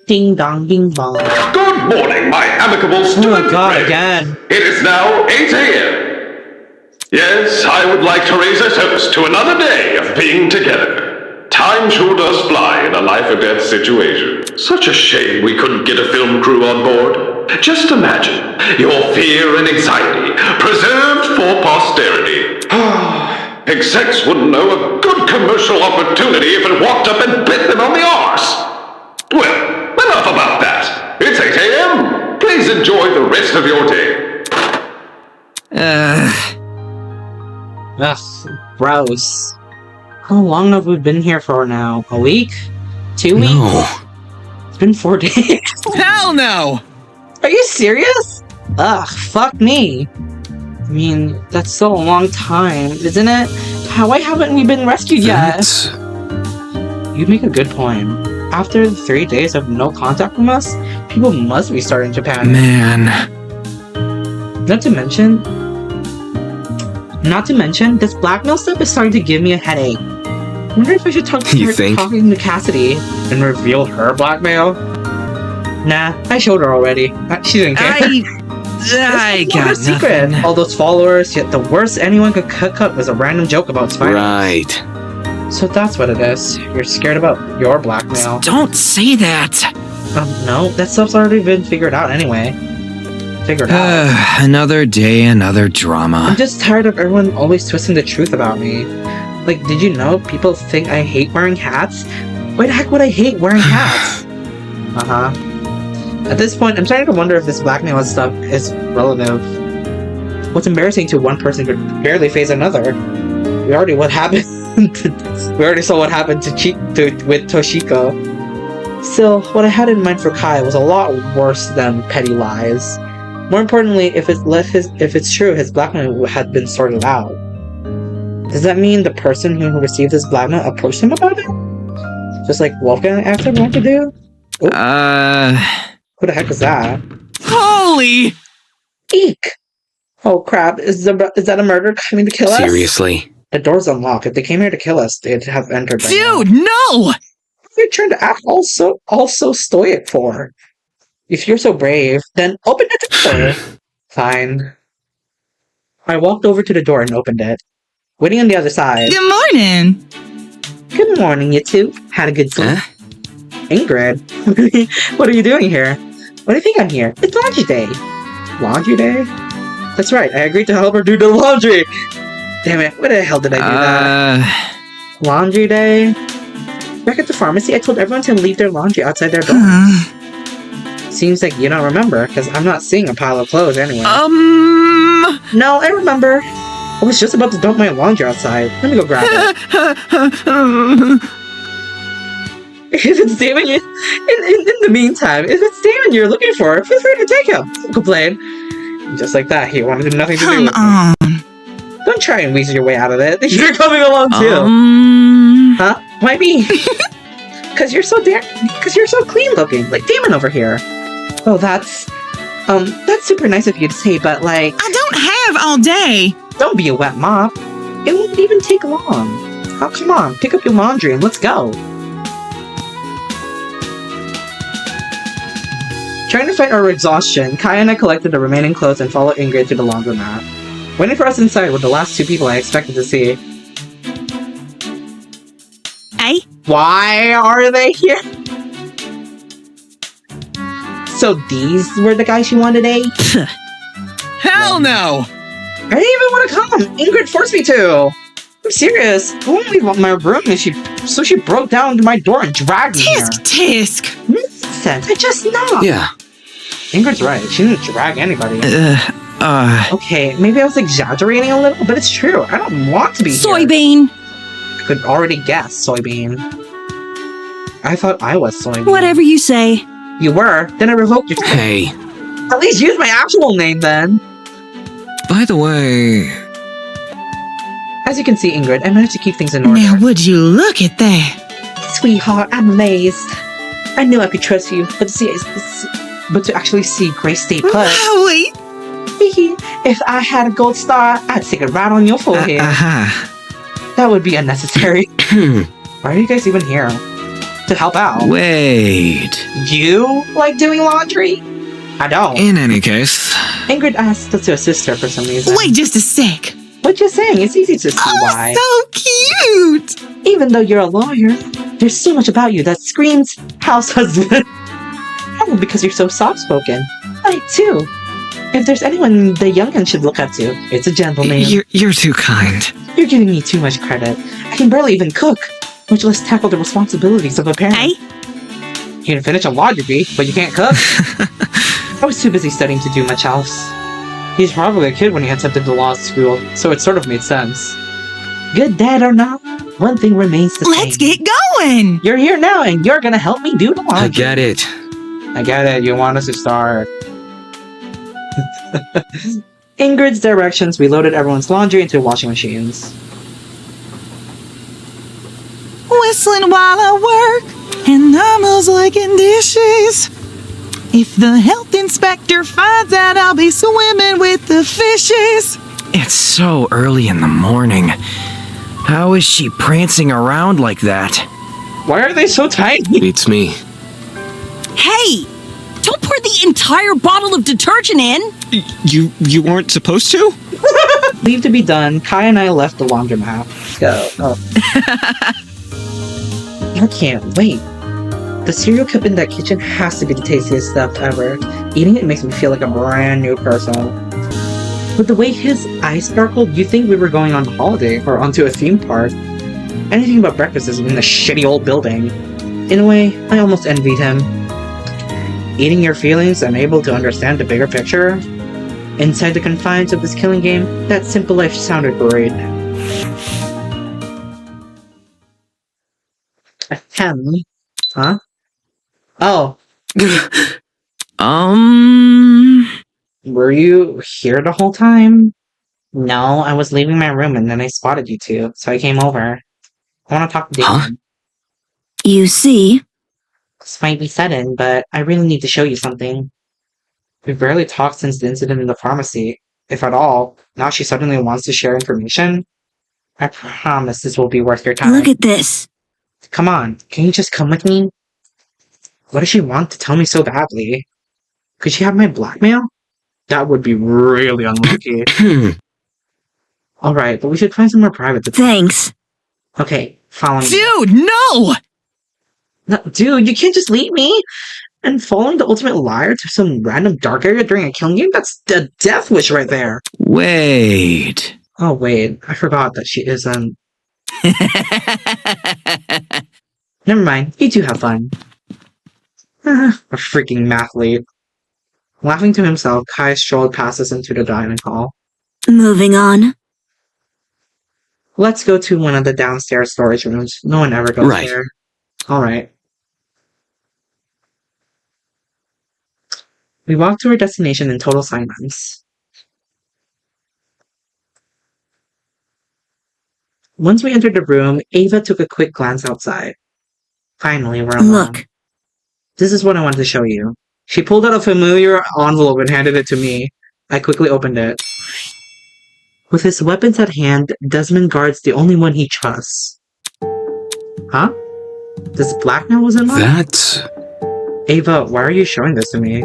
Ding dong, ding bong. Good morning, my amicable student. Oh my god, friends. again. It is now 8 a.m. Yes, I would like to raise a toast to another day of being together. Time sure does fly in a life-or-death situation. Such a shame we couldn't get a film crew on board. Just imagine your fear and anxiety preserved for posterity. Execs wouldn't know a good commercial opportunity if it walked up and bit them on the arse. Well, enough about that. It's 8 a.m. Please enjoy the rest of your day. Ugh, gross. How long have we been here for now? A week? 2 weeks? No. It's been 4 days. Hell no! Are you serious? Ugh, fuck me. I mean, that's still a long time, isn't it? Why haven't we been rescued yet? You make a good point. After 3 days of no contact from us, people must be starting to panic. Man. Not to mention, this blackmail stuff is starting to give me a headache. I wonder if I should talking to Cassidy and reveal her blackmail. Nah, I showed her already. She didn't care. I got secret. nothing. All those followers, yet the worst anyone could cut was a random joke about Spider. Right. So that's what it is. You're scared about your blackmail. Don't say that! No, that stuff's already been figured out anyway. Another day, another drama. I'm just tired of everyone always twisting the truth about me. Like, did you know people think I hate wearing hats? Why the heck would I hate wearing hats? At this point, I'm starting to wonder if this blackmail stuff is relative. What's embarrassing to one person could barely face another. We already saw what happened with Toshiko. Still, what I had in mind for Kai was a lot worse than petty lies. More importantly, if it's true, his blackmail had been sorted out. Does that mean the person who received this blackmail approached him about it? Just like Wolfgang asked him what to do? Ooh. Who the heck is that? Holy! Eek! Oh crap, is that a murderer coming to kill us? Seriously? The door's unlocked. If they came here to kill us, they'd have entered by now. Dude, no! What are you trying to act also stoic for? If you're so brave, then open the door. Fine. I walked over to the door and opened it. Waiting on the other side. Good morning! Good morning, you two. Had a good sleep. Ingrid, what are you doing here? Why do you think I'm here? It's laundry day. Laundry day? That's right, I agreed to help her do the laundry! Damn it, why the hell did I do that? Laundry day? Back at the pharmacy, I told everyone to leave their laundry outside their doors. Seems like you don't remember, because I'm not seeing a pile of clothes anyway. No, I remember. I was just about to dump my laundry outside. Let me go grab it. If it's Damon in the meantime, if it's Damon you're looking for, feel free to take him. Don't complain. Just like that, he wanted nothing to do with me. Don't try and weasel your way out of it. You're coming along too. Huh? Why me? Because you're so clean looking, like Damon over here. Oh, that's super nice of you to say, but like... I don't have all day! Don't be a wet mop. It won't even take long. Oh, come on, pick up your laundry and let's go. Trying to fight our exhaustion, Kai and I collected the remaining clothes and followed Ingrid to the laundromat. Waiting for us inside were the last two people I expected to see. Hey? Why are they here? So these were the guys you wanted, eh? Hell no! I didn't even want to come! Ingrid forced me to! I'm serious. I won't leave my room so she broke down my door and dragged me here. Tisk! Nonsense, I just knocked! Yeah. Ingrid's right, she didn't drag anybody. Okay, maybe I was exaggerating a little, but it's true. I don't want to be here. Soybean! I could already guess soybean. I thought I was soybean. Whatever you say. You were? Then I revoked your Hey. At least use my actual name then! By the way... As you can see, Ingrid, I managed to keep things in order. Now would you look at that? Sweetheart, I'm amazed. I knew I could trust you, but to actually see Grace stay put. Holy! If I had a gold star, I'd stick it right on your forehead. That would be unnecessary. Why are you guys even here? to help out. Wait. You like doing laundry? I don't. In any case, Ingrid asked us to assist her for some reason. Wait just a sec. What you're saying, it's easy to see why. So cute! Even though you're a lawyer, there's so much about you that screams house husband. Probably because you're so soft-spoken. I, too. If there's anyone the young'un should look up to, it's a gentleman. you're too kind. You're giving me too much credit. I can barely even cook, much less tackle the responsibilities of a parent. Hey? You can finish a laundry, but you can't cook? I was too busy studying to do much else. He's probably a kid when he attempted the law school, so it sort of made sense. Good dad or not, one thing remains the same. Let's get going! You're here now, and you're gonna help me do the laundry. I get it. I get it, you want us to start. Ingrid's directions, we loaded everyone's laundry into washing machines. Whistling while I work, and I'm licking dishes. If the health inspector finds out I'll be swimming with the fishes. It's so early in the morning. How is she prancing around like that? Why are they so tiny? Beats me. Hey! Don't pour the entire bottle of detergent in! You weren't supposed to? Leave to be done, Kai and I left the laundromat. Go. Oh. I can't wait. The cereal cup in that kitchen has to be the tastiest stuff ever. Eating it makes me feel like a brand new person. With the way his eyes sparkled, you'd think we were going on holiday or onto a theme park. Anything but breakfast is in the shitty old building. In a way, I almost envied him. Eating your feelings and able to understand the bigger picture? Inside the confines of this killing game, that simple life sounded great. Ahem. Huh? Oh. Were you here the whole time? No, I was leaving my room and then I spotted you two, so I came over. I want to talk to David. Huh? You see? This might be sudden, but I really need to show you something. We've barely talked since the incident in the pharmacy, if at all. Now she suddenly wants to share information? I promise this will be worth your time. Look at this. Come on, can you just come with me? What does she want to tell me so badly? Could she have my blackmail? That would be really unlucky. Alright, but we should find somewhere private to talk. Thanks. Okay, follow me. Dude, no! No, dude, you can't just leave me! And following the ultimate liar to some random dark area during a killing game? That's the death wish right there! Wait. Oh wait, I forgot that she isn't. Never mind, you two have fun. A freaking mathlete. Laughing to himself, Kai strolled past us into the dining hall. Moving on. Let's go to one of the downstairs storage rooms. No one ever goes Right. there. Alright. We walked to our destination in total silence. Once we entered the room, Ava took a quick glance outside. Finally, we're alone. Look. This is what I wanted to show you. She pulled out a familiar envelope and handed it to me. I quickly opened it. With his weapons at hand, Desmond guards the only one he trusts. Huh? This blackmail was involved? That's... Ava, why are you showing this to me?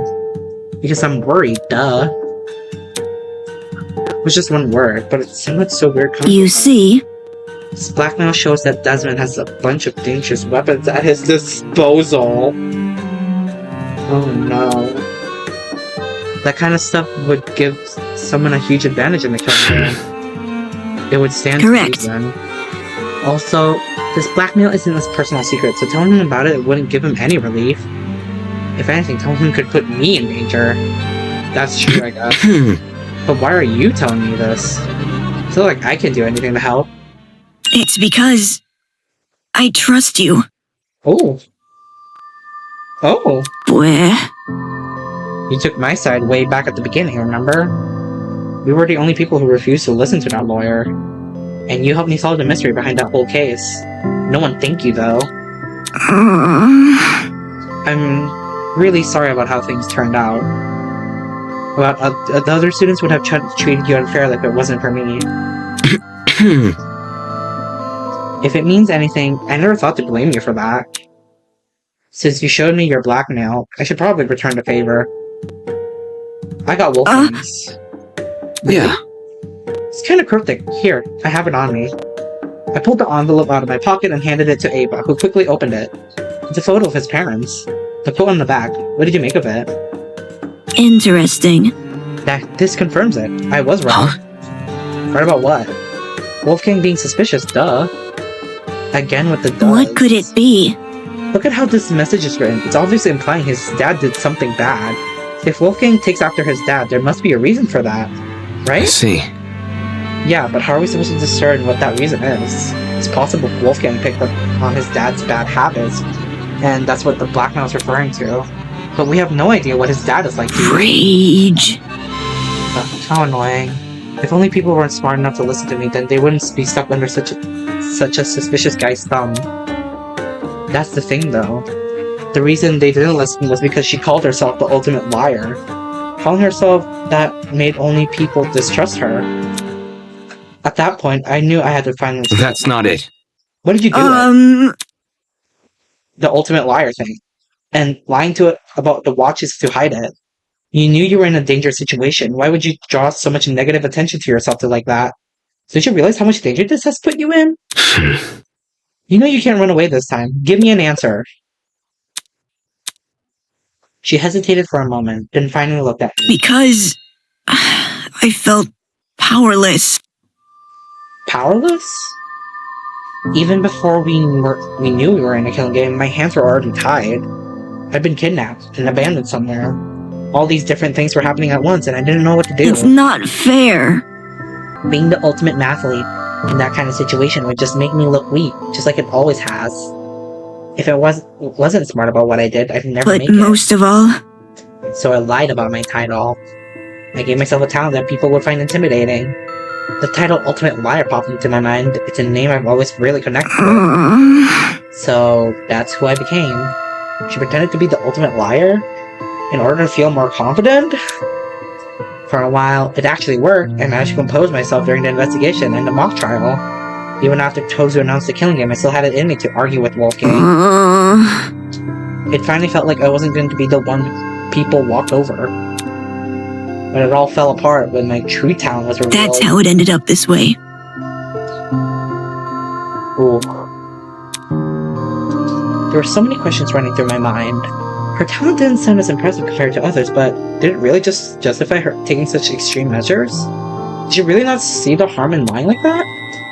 Because I'm worried, duh. It was just one word, but it sounded so weird. You see? This blackmail shows that Desmond has a bunch of dangerous weapons at his disposal. Oh no. That kind of stuff would give someone a huge advantage in the killing game. It would stand Correct. to reason. Also, this blackmail isn't his personal secret, so telling him about it wouldn't give him any relief. If anything, telling him could put me in danger. That's true, I guess. But why are you telling me this? I feel like I can do anything to help. It's because I trust you. Oh. Oh. Where? You took my side way back at the beginning, remember? We were the only people who refused to listen to that lawyer. And you helped me solve the mystery behind that whole case. No one thanked you, though. I'm really sorry about how things turned out. About the other students would have treated you unfairly if it wasn't for me. If it means anything, I never thought to blame you for that. Since you showed me your blackmail, I should probably return the favor. I got Wolfgang's. Yeah. It's kind of cryptic. Here, I have it on me. I pulled the envelope out of my pocket and handed it to Ava, who quickly opened it. It's a photo of his parents. The quote on the back. What did you make of it? Interesting. This confirms it. I was wrong. Right about what? Wolfgang being suspicious, duh. Again with the duh. What could it be? Look at how this message is written. It's obviously implying his dad did something bad. If Wolfgang takes after his dad, there must be a reason for that. Right? I see. Yeah, but how are we supposed to discern what that reason is? It's possible Wolfgang picked up on his dad's bad habits, and that's what the blackmail is referring to. But we have no idea what his dad is like. Rage. How annoying. If only people weren't smart enough to listen to me, then they wouldn't be stuck under such a suspicious guy's thumb. That's the thing, though. The reason they didn't listen was because she called herself the ultimate liar. Calling herself that made only people distrust her. At that point, I knew I had to finally... That's not it. What did you do? The ultimate liar thing. And lying to it about the watches to hide it. You knew you were in a dangerous situation. Why would you draw so much negative attention to yourself like that? Did you realize how much danger this has put you in? You know you can't run away this time. Give me an answer. She hesitated for a moment, then finally looked at me. Because I felt powerless. Powerless? Even before we knew we were in a killing game, my hands were already tied. I'd been kidnapped and abandoned somewhere. All these different things were happening at once, and I didn't know what to do. It's not fair. Being the ultimate mathlete in that kind of situation would just make me look weak, just like it always has. If I wasn't smart about what I did, I'd never make it. But most of all... So I lied about my title. I gave myself a talent that people would find intimidating. The title Ultimate Liar popped into my mind. It's a name I've always really connected with. So that's who I became. She pretended to be the ultimate liar in order to feel more confident. For a while, it actually worked. I managed to compose myself during the investigation and the mock trial. Even after Tozu announced the killing game, I still had it in me to argue with Wolfgang. It finally felt like I wasn't going to be the one people walked over. But it all fell apart when my true talent was revealed. That's how it ended up this way. Ooh. There were so many questions running through my mind. Her talent didn't sound as impressive compared to others, but did it really just justify her taking such extreme measures? Did she really not see the harm in lying like that?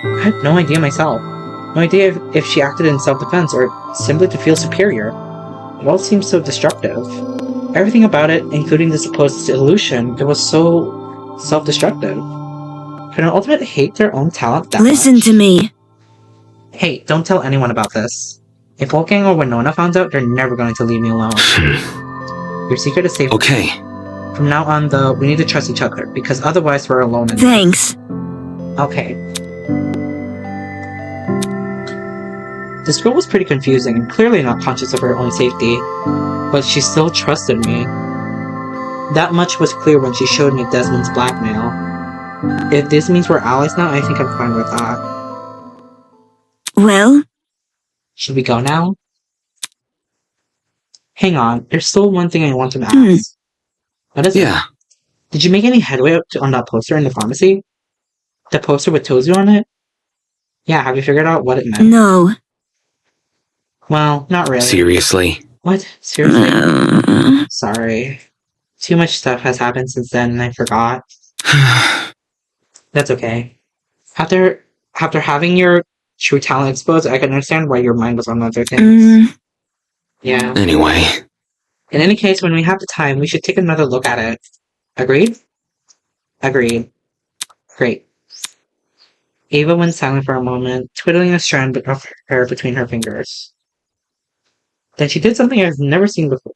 I had no idea myself. No idea if she acted in self-defense or simply to feel superior. It all seemed so destructive. Everything about it, including the supposed illusion, it was so self-destructive. Can an ultimate hate their own talent that Listen much? to me. Hey, don't tell anyone about this. If Wolfgang or Winona found out, they're never going to leave me alone. Your secret is safe. Okay. From now on, though, we need to trust each other, because otherwise we're alone in Thanks. this. Okay. This girl was pretty confusing and clearly not conscious of her own safety, but she still trusted me. That much was clear when she showed me Desmond's blackmail. If this means we're allies now, I think I'm fine with that. Well? Should we go now? Hang on, there's still one thing I want to ask. What is it? Did you make any headway on that poster in the pharmacy? The poster with Tozu on it? Yeah, have you figured out what it meant? No. Well, not really. Seriously? What? Seriously? Sorry. Too much stuff has happened since then and I forgot. That's okay. After having your true talent exposed, I can understand why your mind was on other things. Yeah. Anyway. In any case, when we have the time, we should take another look at it. Agreed? Agreed. Great. Ava went silent for a moment, twiddling a strand of hair between her fingers. Then she did something I've never seen before.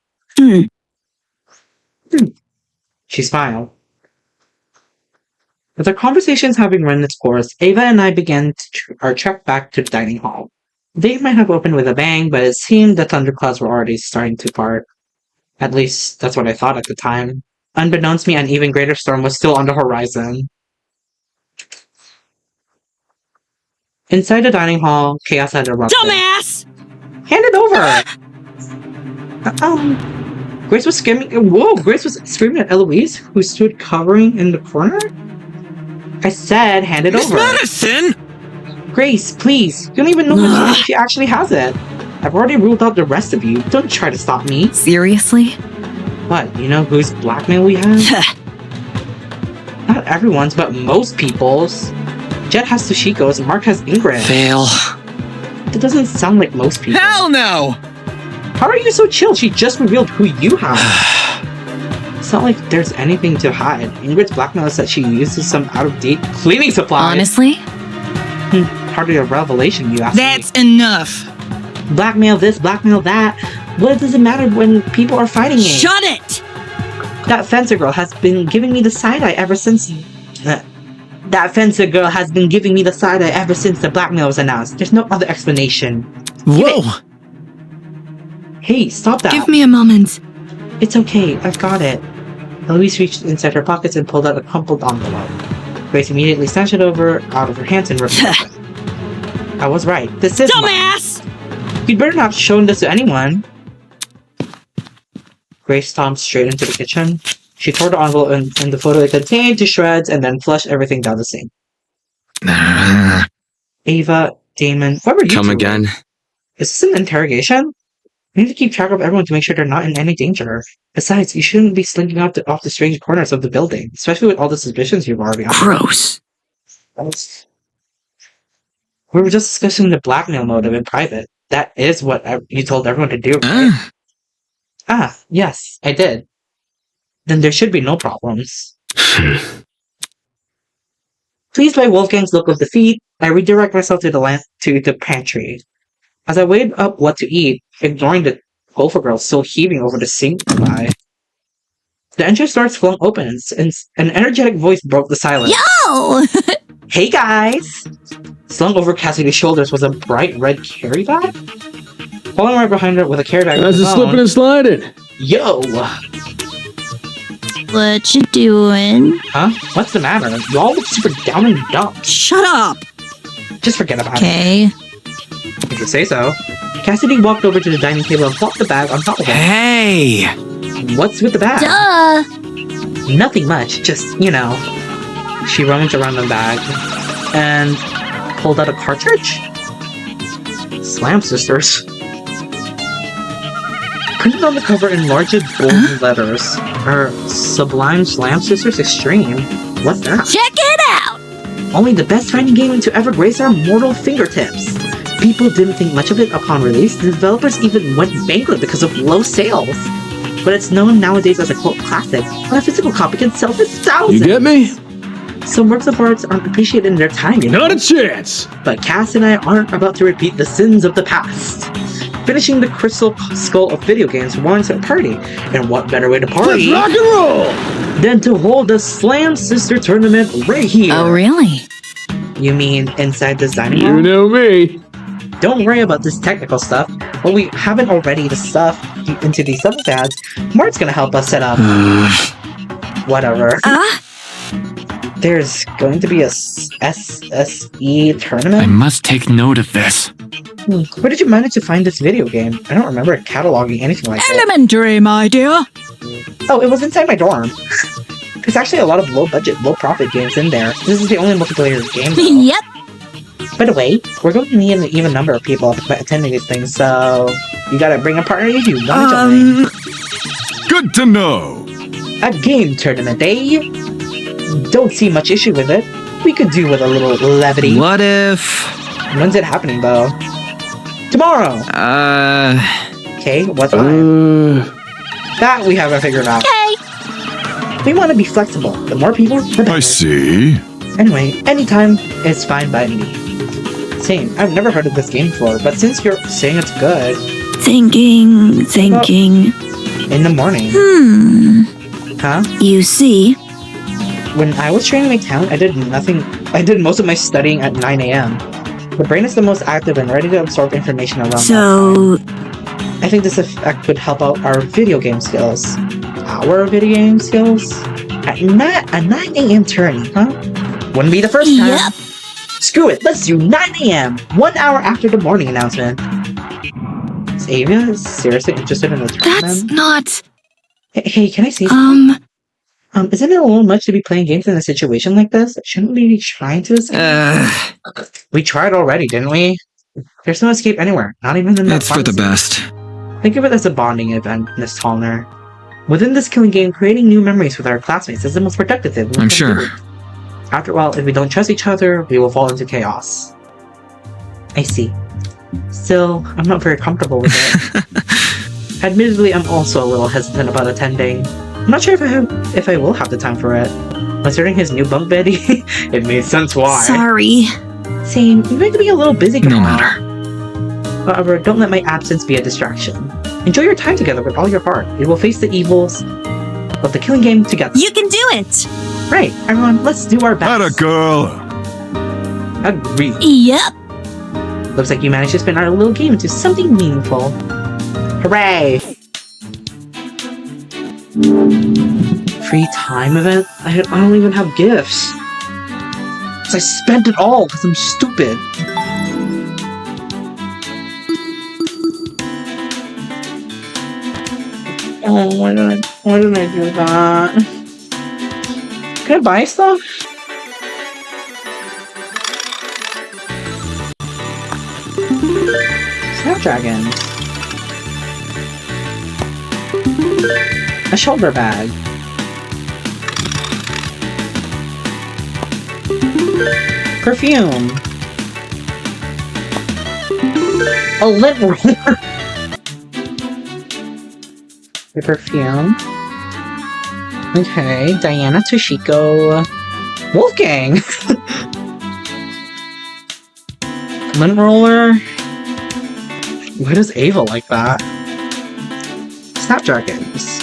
She smiled. With our conversations having run its course, Ava and I began our trek back to the dining hall. The day might have opened with a bang, but it seemed the thunderclouds were already starting to part. At least, that's what I thought at the time. Unbeknownst to me, an even greater storm was still on the horizon. Inside the dining hall, chaos had erupted. Dumbass! Hand it over! Grace was screaming. Whoa! Grace was screaming at Eloise, who stood covering in the corner. I said, hand it Miss over. Madison! Grace, please. You don't even know if she actually has it. I've already ruled out the rest of you. Don't try to stop me. Seriously? What? You know whose blackmail we have? Not everyone's, but most people's. Jet has Toshiko's, and Mark has Ingrid. Fail. That doesn't sound like most people. Hell no! How are you so chill? She just revealed who you have. It's not like there's anything to hide. Ingrid's blackmail is that she uses some out-of-date cleaning supplies. Honestly? Hardly a revelation, you ask That's enough. me. Blackmail this, blackmail that. What does it matter when people are fighting it? Shut it! That fencer girl has been giving me the side-eye ever since... that fencer girl has been giving me the side-eye ever since the blackmail was announced. There's no other explanation. Whoa! Hey, stop that. Give me a moment. It's okay, I've got it. Eloise reached inside her pockets and pulled out a crumpled envelope. Grace immediately snatched it out of her hands and ripped it open. I was right. This is Dumbass! You'd better not have shown this to anyone. Grace stomped straight into the kitchen. She tore the envelope and the photo it contained to shreds and then flushed everything down the sink. Ava, Damon, what were you Come doing? again. Is this an interrogation? We need to keep track of everyone to make sure they're not in any danger. Besides, you shouldn't be slinking off the strange corners of the building, especially with all the suspicions you've already had. Gross. We were just discussing the blackmail motive in private. That is what you told everyone to do, right? Ah, yes, I did. Then there should be no problems. Pleased by Wolfgang's look of defeat, I redirect myself to the pantry. As I weighed up what to eat, ignoring the gopher girl still heaving over the sink nearby, the entrance doors flung open and an energetic voice broke the silence. Yo! Hey guys! Slung over Cassidy's shoulders was a bright red carry bag. Following right behind her with a carry bag. How's it slipping and sliding? Yo! What you doing? Huh? What's the matter? You all look super down and dumb. Shut up! Just forget about it. Okay. If you say so. Cassidy walked over to the dining table and plopped the bag on top of it. Hey! What's with the bag? Duh! Nothing much, just, you know. She rummaged around the bag and pulled out a cartridge? Slam Sisters. Printed on the cover in large bold letters are Sublime Slam Sisters Extreme. What's that? Check it out! Only the best fighting game to ever grace our mortal fingertips. People didn't think much of it upon release. The developers even went bankrupt because of low sales. But it's known nowadays as a cult classic, and a physical copy can sell for thousands. You get me? Some works of art aren't appreciated in their time, you know? Not a chance! But Cass and I aren't about to repeat the sins of the past. Finishing the crystal skull of video games warrants a party, and what better way to party Let's rock and roll! than to hold the Slam Sister Tournament right here? Oh, really? You mean inside this dining You hall? know me. Don't worry about this technical stuff. Well, we haven't already the stuff into these sub ads. Mark's gonna help us set up. Whatever. There's going to be a SSE tournament? I must take note of this. Where did you manage to find this video game? I don't remember cataloging anything like that. Elementary, my dear. Oh, it was inside my dorm. There's actually a lot of low-budget, low-profit games in there. This is the only multiplayer game, though. Yep. By the way, we're going to need an even number of people attending these things, so you gotta bring a partner if you want to join. Good to know. A game tournament, eh? Don't see much issue with it. We could do with a little levity. What if... When's it happening, though? Tomorrow! Okay, what time? That we haven't figured out. Okay. We want to be flexible. The more people, the better. I see. Anyway, anytime is fine by me. Same. I've never heard of this game before, but since you're saying it's good, Thinking. in the morning. Huh? You see, When I was training my talent, I did most of my studying at 9 a.m. The brain is the most active and ready to absorb information around so that time. I think this effect could help out our video game skills. Our video game skills? A 9 a.m. turn, huh? Wouldn't be the first time. Yep. Screw it, let's do 9 a.m. 1 hour after the morning announcement. Avia seriously interested in the tournament? That's not. Hey, can I say something? Isn't it a little much to be playing games in a situation like this? Shouldn't we be trying to escape? We tried already, didn't we? There's no escape anywhere, not even in that It's for the pharmacy. best. Think of it as a bonding event, Miss Tallner. Within this killing game, creating new memories with our classmates is the most productive thing we I'm can sure. do. After all, if we don't trust each other, we will fall into chaos. I see. Still, I'm not very comfortable with it. Admittedly, I'm also a little hesitant about attending. I'm not sure if I will have the time for it. Considering his new bunk bed, it made sense why. Sorry. Same, you might be a little busy No tomorrow. matter. However, don't let my absence be a distraction. Enjoy your time together with all your heart. We will face the evils of the killing game together. You can do it! Right, everyone, let's do our best. Atta girl. Agreed. Yep. Looks like you managed to spin our little game into something meaningful. Hooray! Free time event? I don't even have gifts. 'Cause I spent it all because I'm stupid. Oh, why did I do that? Can I buy stuff? Snapdragon. A shoulder bag. Perfume. A lint roller. The perfume. Okay, Diana Toshiko. Wolfgang! Lint roller. Why does Ava like that? Snapdragons.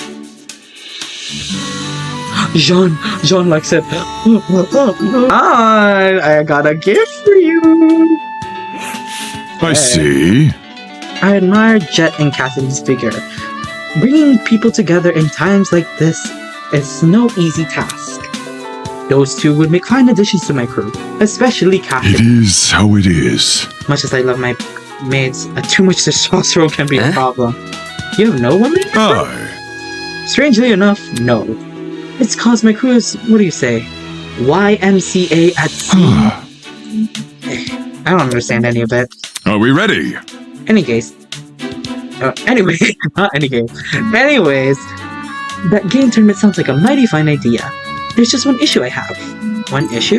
Jean likes it. I got a gift for you. I see. I admire Jet and Cassidy's figure. Bringing people together in times like this is no easy task. Those two would make fine additions to my crew, especially It Cassidy. is how it is. Much as I love my mates, too much testosterone can be a problem. You have no woman? Aye. Strangely enough, no. It's cause my crew is, what do you say, YMCA at sea. I don't understand any of it. Are we ready? Any case. Anyway, not any case. Anyways, that game tournament sounds like a mighty fine idea. There's just one issue I have. One issue?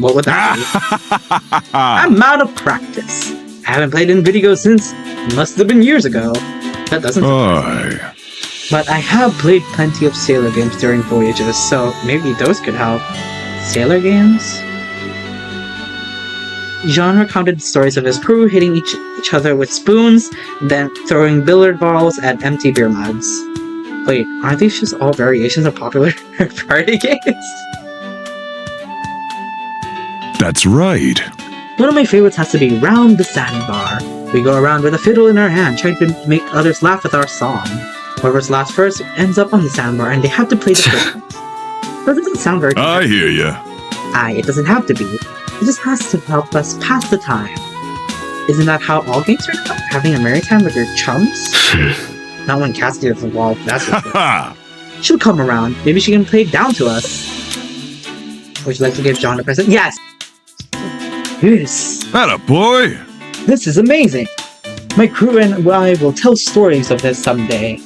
What would that be? I'm out of practice. I haven't played in video since must have been years ago. That doesn't surprise me. Aye. But I have played plenty of sailor games during voyages, so maybe those could help. Sailor games? Jean recounted stories of his crew hitting each other with spoons, then throwing billiard balls at empty beer mugs. Wait, aren't these just all variations of popular party games? That's right. One of my favorites has to be Round the Sandbar. We go around with a fiddle in our hand, trying to make others laugh with our song. Whoever's last first ends up on the sandbar, and they have to play the first. That doesn't sound very I hear ya. it doesn't have to be. It just has to help us pass the time. Isn't that how all games are about? Having a merry time with your chums? Not when Cassidy is involved, that's what Ha She'll come around. Maybe she can play down to us. Would you like to give John a present? Yes! Yes! Atta boy. This is amazing! My crew and I will tell stories of this someday.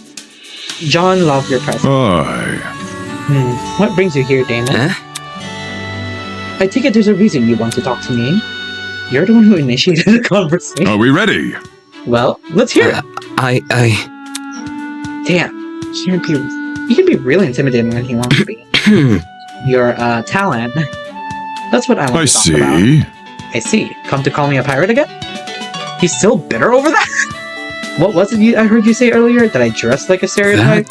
John, love your present. Aye. What brings you here, Damon? I take it there's a reason you want to talk to me. You're the one who initiated the conversation. Are we ready? Well, let's hear it. Damn, he can be really intimidating when he wants to be. Your talent. That's what I want I to talk about. see. I see. Come to call me a pirate again? He's still bitter over that? What was it I heard you say earlier? That I dressed like a stereotype?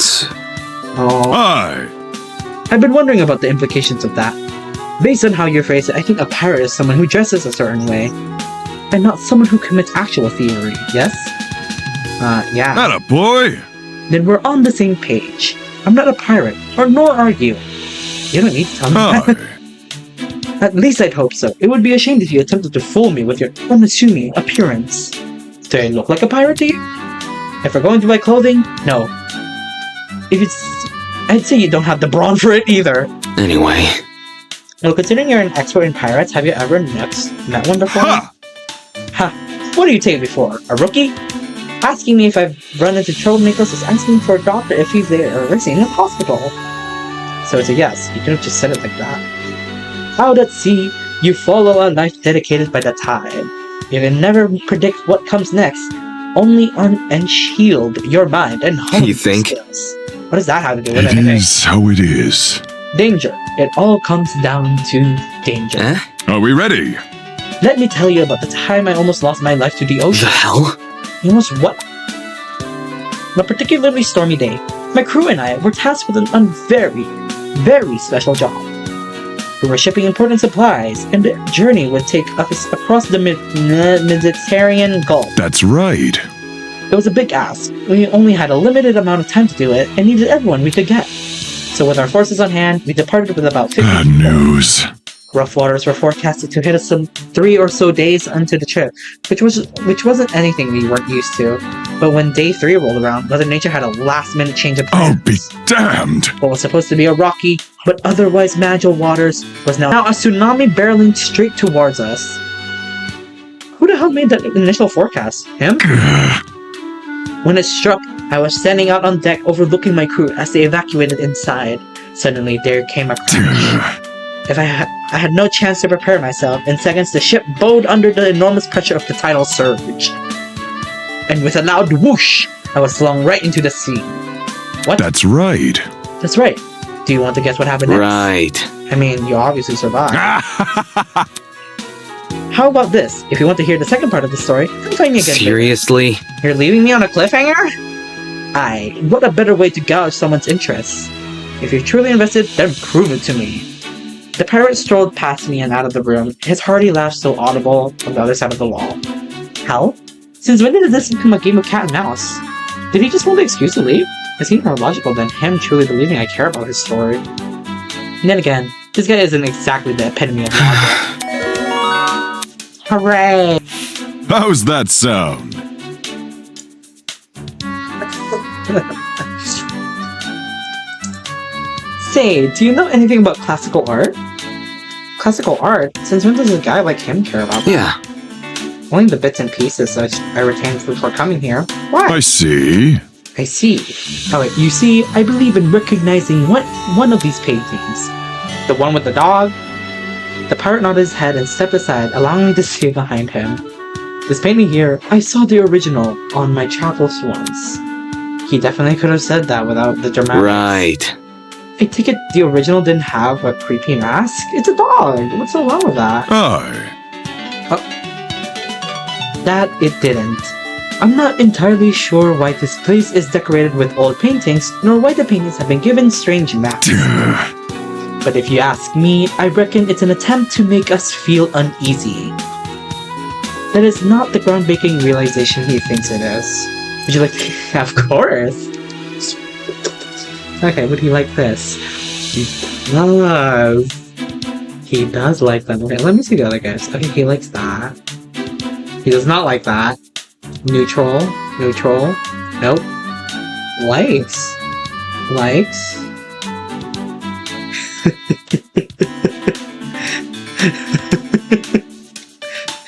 Oh, Aye. I've been wondering about the implications of that. Based on how you phrase it, I think a pirate is someone who dresses a certain way, and not someone who commits actual thievery, yes? Yeah. Atta boy. Then we're on the same page. I'm not a pirate, or nor are you. You don't need to tell me that. Aye. At least I'd hope so. It would be a shame if you attempted to fool me with your unassuming appearance. Do I look like a pirate to you? If we're going to buy clothing, no. If it's... I'd say you don't have the brawn for it either. Anyway, Well, considering you're an expert in pirates, have you ever met one before? Ha! Ha! What do you take me for? A rookie? Asking me if I've run into troublemakers is asking for a doctor if he's there or seen in a hospital. So it's a yes. You could have just said it like that. Out at sea, you follow a life dedicated by the tide. You can never predict what comes next. Only unshield your mind and hone You think? your skills. What does that have to do with It anything? is how it is. Danger. It all comes down to danger. eh? Are we ready? Let me tell you about the time I almost lost my life to the The ocean. hell? Almost what? On a particularly stormy day, my crew and I were tasked with a very, very special job. We were shipping important supplies, and the journey would take us across the Mediterranean Gulf. That's right. It was a big ask. We only had a limited amount of time to do it, and needed everyone we could get. So with our forces on hand, we departed with about 50 Bad people. news. Rough waters were forecasted to hit us some 3 or so days into the trip, which wasn't anything we weren't used to. But when day 3 rolled around, Mother Nature had a last-minute change of I'll plans. be damned. What was supposed to be a rocky, but otherwise magical waters, was now a tsunami barreling straight towards us. Who the hell made that initial forecast? Him? When it struck, I was standing out on deck overlooking my crew as they evacuated inside. Suddenly, there came a crash. If I had no chance to prepare myself, in seconds the ship bowed under the enormous pressure of the tidal surge. And with a loud whoosh, I was flung right into the sea. What? That's right. That's right. Do you want to guess what happened next? Right. I mean, you obviously survived. How about this? If you want to hear the second part of the story, come find me again. Seriously? You're leaving me on a cliffhanger? Aye, what a better way to gouge someone's interest. If you're truly invested, then prove it to me. The pirate strolled past me and out of the room, his hearty laugh so audible on the other side of the wall. Hell? Since when did this become a game of cat and mouse? Did he just want an excuse to leave? It seemed more logical than him truly believing I care about his story. And then again, this guy isn't exactly the epitome of logic. Hooray! How's that sound? Say, do you know anything about classical art? Classical art? Since when does a guy like him care about that? Yeah. Only the bits and pieces I retained before coming here. Why? I see. I see. Alright, you see, I believe in recognizing one of these paintings. The one with the dog? The pirate nodded his head and stepped aside, allowing me to see behind him. This painting here, I saw the original on my travels once. He definitely could have said that without the dramatics. Right. I take it the original didn't have a creepy mask? It's a dog! What's so wrong with that? Aye. That it didn't. I'm not entirely sure why this place is decorated with old paintings, nor why the paintings have been given strange masks. But if you ask me, I reckon it's an attempt to make us feel uneasy. That is not the groundbreaking realization he thinks it is. Would you like to... Of course! Okay, would he like this? He does. He does like that. Okay, let me see the other guys. Okay, he likes that. He does not like that. Neutral. Neutral. Nope. Likes. Likes.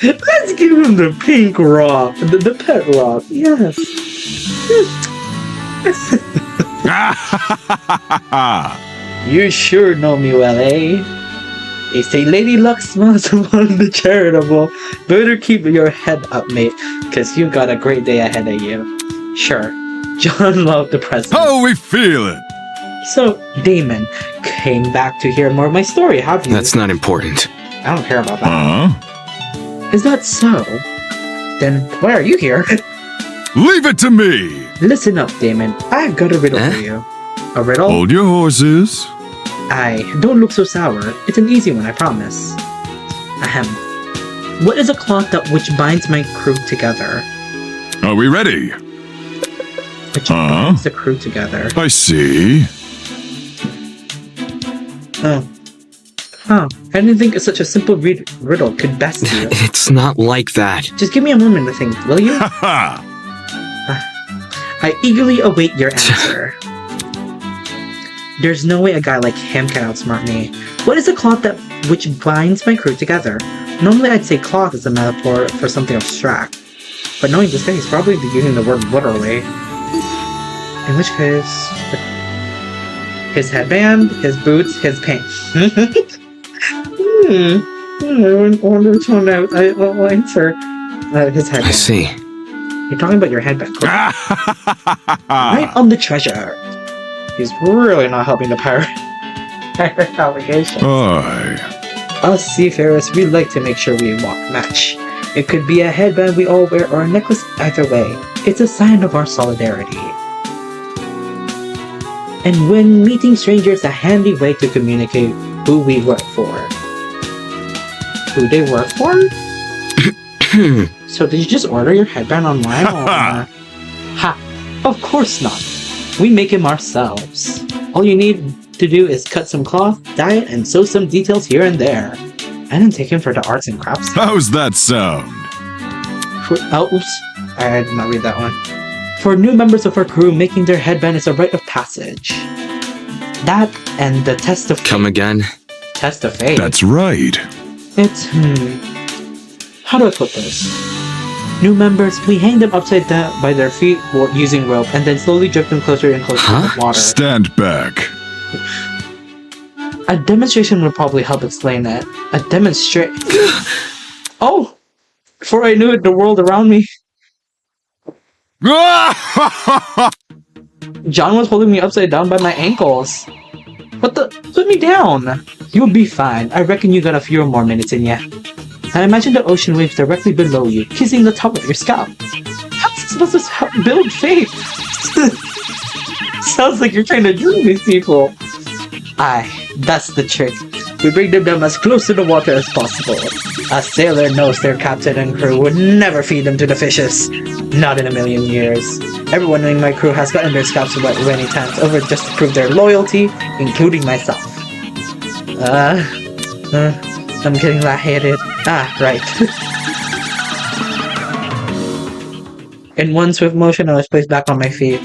Let's give him the pink rock. The pet rock. Yes. You sure know me well, eh? They say Lady Luck smiles upon the charitable. Better keep your head up, mate, cause you got a great day ahead of you. Sure, John loved the present. How we feeling? So, Damon, came back to hear more of my story, have you? That's not important. I don't care about that. Huh? Is that so? Then why are you here? Leave it to me. Listen up, Damon. I've got a riddle for you. A riddle? Hold your horses. Aye, don't look so sour. It's an easy one, I promise. Ahem. What is a cloth that which binds my crew together? Are we ready? Which binds the crew together. I see. Oh. Huh. I didn't think such a simple riddle could best you. It's not like that. Just give me a moment to think, will you? Ha I eagerly await your answer. There's no way a guy like him can outsmart me. What is the cloth that which binds my crew together? Normally I'd say cloth is a metaphor for something abstract. But knowing this guy, he's probably using the word literally. In which case... his headband, his boots, his pants. I wonder which one I'll answer. His headband. I see. You're talking about your headband. Right on the treasure. He's really not helping the pirate allegation. Aye. Us seafarers, we like to make sure we walk match. It could be a headband we all wear or a necklace, either way. It's a sign of our solidarity. And when meeting strangers, a handy way to communicate who we work for. Who they work for? So did you just order your headband online or... Ha! Of course not. We make them ourselves. All you need to do is cut some cloth, dye it, and sew some details here and there. I didn't take him for the arts and crafts. How's that sound? Oops. I did not read that one. For new members of our crew, making their headband is a rite of passage. That and the test of... Come again? Test of faith. That's right. It's, how do I put this? New members, we hang them upside down by their feet using rope, and then slowly drip them closer and closer to the water. Stand back. A demonstration would probably help explain that. A demonstrate... Oh! Before I knew it, the world around me... John was holding me upside down by my ankles. What the? Put me down! You'll be fine. I reckon you got a few more minutes in ya. I imagine the ocean waves directly below you, kissing the top of your scalp. How's this supposed to build faith? Sounds like you're trying to dream these people. Aye, that's the trick. We bring them down as close to the water as possible. A sailor knows their captain and crew would never feed them to the fishes. Not in a million years. Everyone in my crew has gotten their scalps wet many times over just to prove their loyalty, including myself. I'm getting lightheaded. Ah, right. In one swift motion, I was placed back on my feet.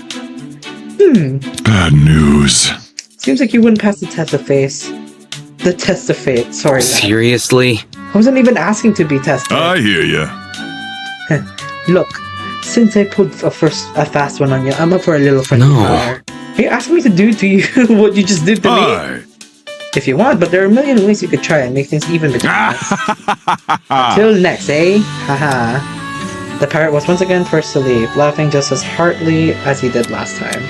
Bad news. Seems like you wouldn't pass the test of faith. The test of fate, sorry. Man. Seriously? I wasn't even asking to be tested. I hear ya. Look, since I pulled a fast one on you, I'm up for a little friendly fire. Are you asking me to do to you what you just did to me? If you want, but there are a million ways you could try and make things even between us. Till next, eh? Haha. The pirate was once again first to leave, laughing just as heartily as he did last time.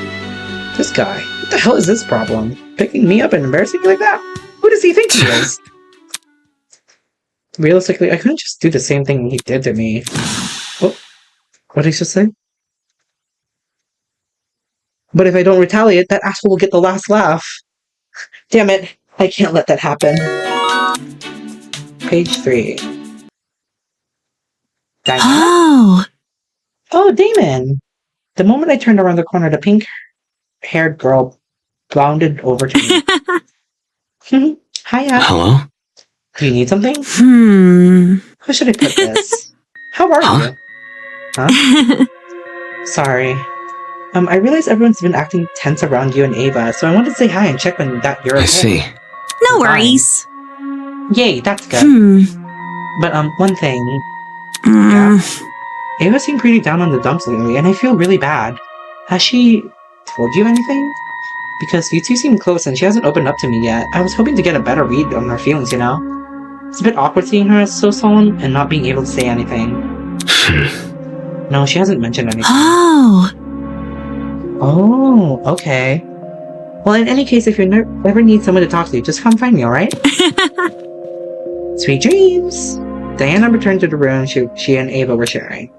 This guy, what the hell is this problem? Picking me up and embarrassing me like that? Who does he think he is? Realistically, I couldn't just do the same thing he did to me. Oh, what did he just say? But if I don't retaliate, that asshole will get the last laugh. Damn it, I can't let that happen. Page 3. Diamond? Oh, Oh, Damon! The moment I turned around the corner, the pink-haired girl bounded over to me. Hiya. Hello? Do you need something? How should I put this? How are you? Huh? Sorry. I realize everyone's been acting tense around you and Ava, so I wanted to say hi and check on that you're okay. I see. No worries. Yay, that's good. But, one thing. Yeah? Ava seemed pretty down on the dumps lately, and I feel really bad. Has she told you anything? Because you two seem close and she hasn't opened up to me yet. I was hoping to get a better read on her feelings, you know? It's a bit awkward seeing her so solemn and not being able to say anything. No, she hasn't mentioned anything. Oh, okay. Well, in any case, if you ever need someone to talk to, just come find me, alright? Sweet dreams! Diana returned to the room she and Ava were sharing.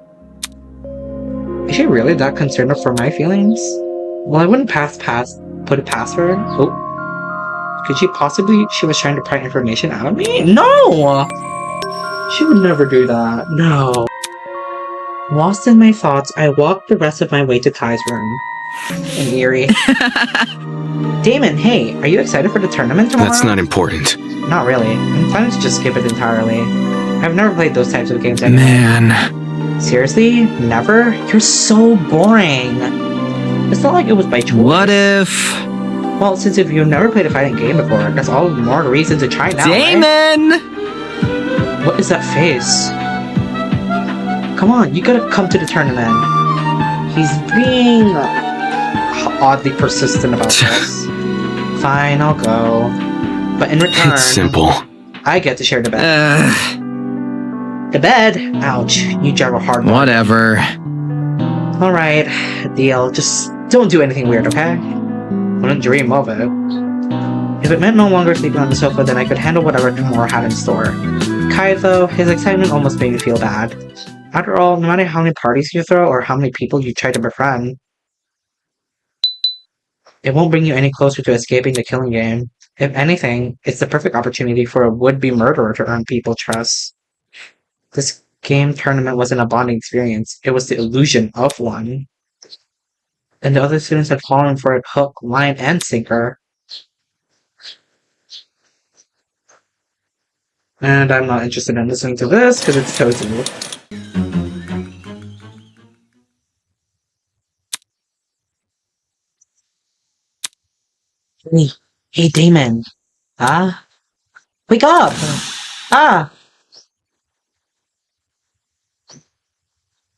Is she really that concerned for my feelings? Well, I wouldn't put it past her. Oh. Could she possibly... She was trying to pry information out of me? No! She would never do that. No. Lost in my thoughts, I walked the rest of my way to Kai's room. And eerie. Damon, hey, are you excited for the tournament tomorrow? That's not important. Not really. I'm planning to just skip it entirely. I've never played those types of games anyway. Man. Seriously? Never? You're so boring. It's not like it was by choice. What if... Well, since if you've never played a fighting game before, that's all the more reason to try now, right? Damon! What is that face? Come on, you gotta come to the tournament. He's being oddly persistent about this. Fine, I'll go. But in return, It's simple. I get to share the bed. The bed? Ouch, you drive a hard one. Whatever. Alright, deal. Just don't do anything weird, okay? Wouldn't dream of it. If it meant no longer sleeping on the sofa, then I could handle whatever tomorrow had in store. Kai, though, his excitement almost made me feel bad. After all, no matter how many parties you throw or how many people you try to befriend, it won't bring you any closer to escaping the killing game. If anything, it's the perfect opportunity for a would-be murderer to earn people's trust. This game tournament wasn't a bonding experience, it was the illusion of one. And the other students had fallen for it hook, line, and sinker. And I'm not interested in listening to this because it's Tozu. Hey, Damon. Ah? Wake up! Ah!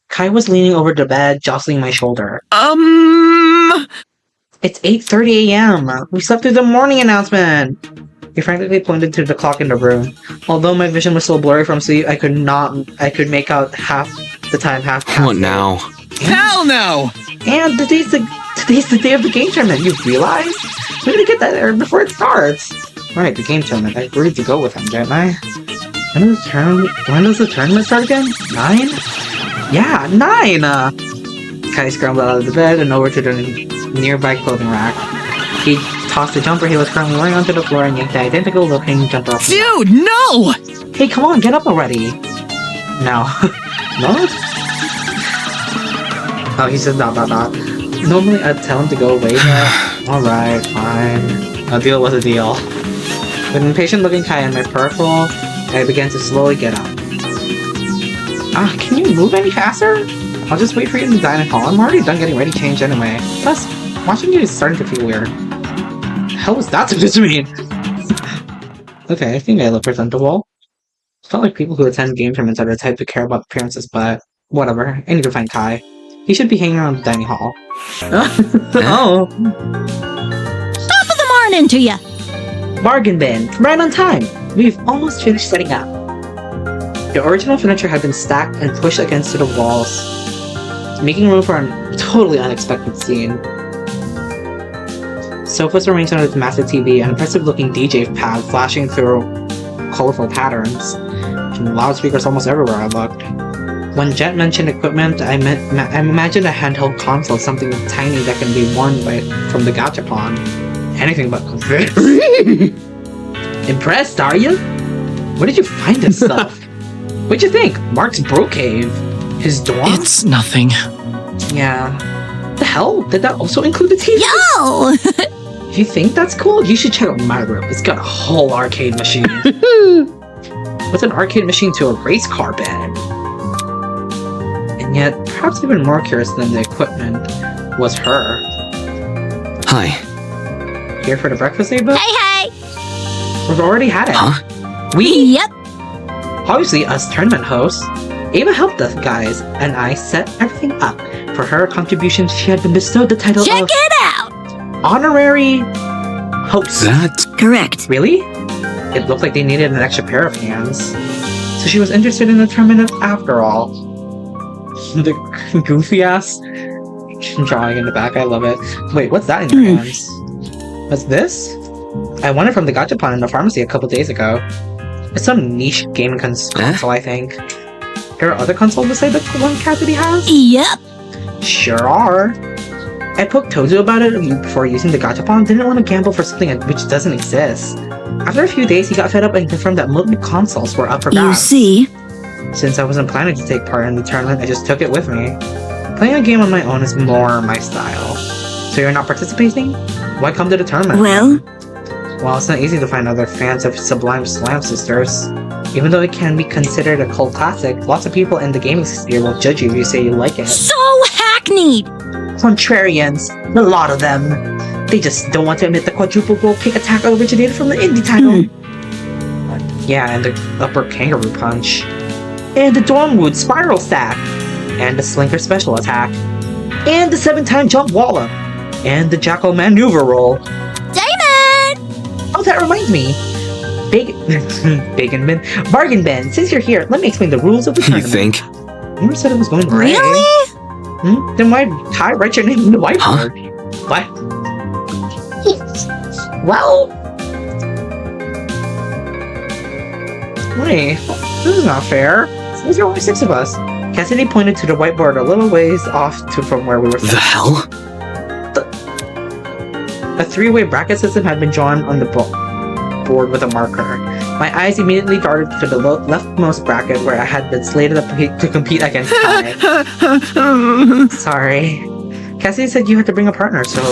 Kai was leaning over the bed, jostling my shoulder. It's 8:30 a.m. We slept through the morning announcement! He frantically pointed to the clock in the room. Although my vision was so blurry from sleep, I could make out half the time, half past. What now? Hell no! And today's the day of the game tournament, you realize? We gotta get that there before it starts! Right, the game tournament. I agreed to go with him, didn't I? When does the tournament start again? 9? Yeah, 9! Kai scrambled out of the bed and over to the nearby clothing rack. He tossed the jumper he was currently wearing onto the floor and yanked the identical looking jumper off. Dude, no! Hey, come on, get up already! No. What? Oh, he said dot. Normally I'd tell him to go away, but alright, fine. A deal was a deal. With an impatient looking Kai in my peripheral, I began to slowly get up. Can you move any faster? I'll just wait for you in the dining hall. I'm already done getting ready changed anyway. Plus, watching you is starting to feel weird. The hell was that supposed to mean? Okay, I think I look presentable. It's not like people who attend game tournaments are the type to care about appearances, but whatever. I need to find Kai. He should be hanging around the dining hall. Oh. Top of the morning to ya! Bargain bin. Right on time. We've almost finished setting up. The original furniture had been stacked and pushed against the walls, making room for a totally unexpected scene. Sofas arranged under the massive TV, an impressive-looking DJ pad flashing through colorful patterns, and loudspeakers almost everywhere I looked. When Jet mentioned equipment, I imagined a handheld console, something tiny that can be won from the gachapon. Anything but very impressed, are you? Where did you find this stuff? What'd you think? Mark's bro cave? His dorm? It's nothing. Yeah. The hell? Did that also include the TV? Yo! If you think that's cool, you should check out my room. It's got a whole arcade machine. What's an arcade machine to a race car bed? And yet, perhaps even more curious than the equipment was her. Hi. Here for the breakfast, Ava? Hey! We've already had it. Huh? Yep. Obviously, as tournament hosts, Ava helped us guys, and I set everything up. For her contribution, she had been bestowed the title Check of it out! Honorary Host. That? Correct. Really? It looked like they needed an extra pair of hands. So she was interested in the tournament after all. The goofy-ass drawing in the back, I love it. Wait, what's that in your hands? What's this? I won it from the gachapon in the pharmacy a couple days ago. It's some niche gaming console, I think. There are other consoles beside the one Cassidy has? Yep. Sure are. I poked Tozu about it before using the gachapon, didn't want to gamble for something which doesn't exist. After a few days, he got fed up and confirmed that multiple consoles were up for You grabs. see? Since I wasn't planning to take part in the tournament, I just took it with me. Playing a game on my own is more my style. So you're not participating? Why come to the tournament? Well, it's not easy to find other fans of Sublime Slam Sisters. Even though it can be considered a cult classic, lots of people in the gaming sphere will judge you if you say you like it. So hackneyed! Contrarians, a lot of them. They just don't want to admit the quadruple gold kick attack originated from the indie title. Yeah, and the upper kangaroo punch. And the Dormwood spiral stack. And the slinker special attack. And the 7-time jump wallop. And the jackal maneuver roll. Damon! Oh, that reminds me. Bargain bin, since you're here, let me explain the rules of the tournament. You think? You never said it was going right. Really? Then why write your name in the whiteboard? What? Well... Wait, this is not fair. There's only 6 of us. Cassidy pointed to the whiteboard a little ways off from where we were The hell? A 3-way bracket system had been drawn on the board with a marker. My eyes immediately darted to the leftmost bracket where I had been slated to compete against Kai. Sorry. Cassidy said you had to bring a partner, so...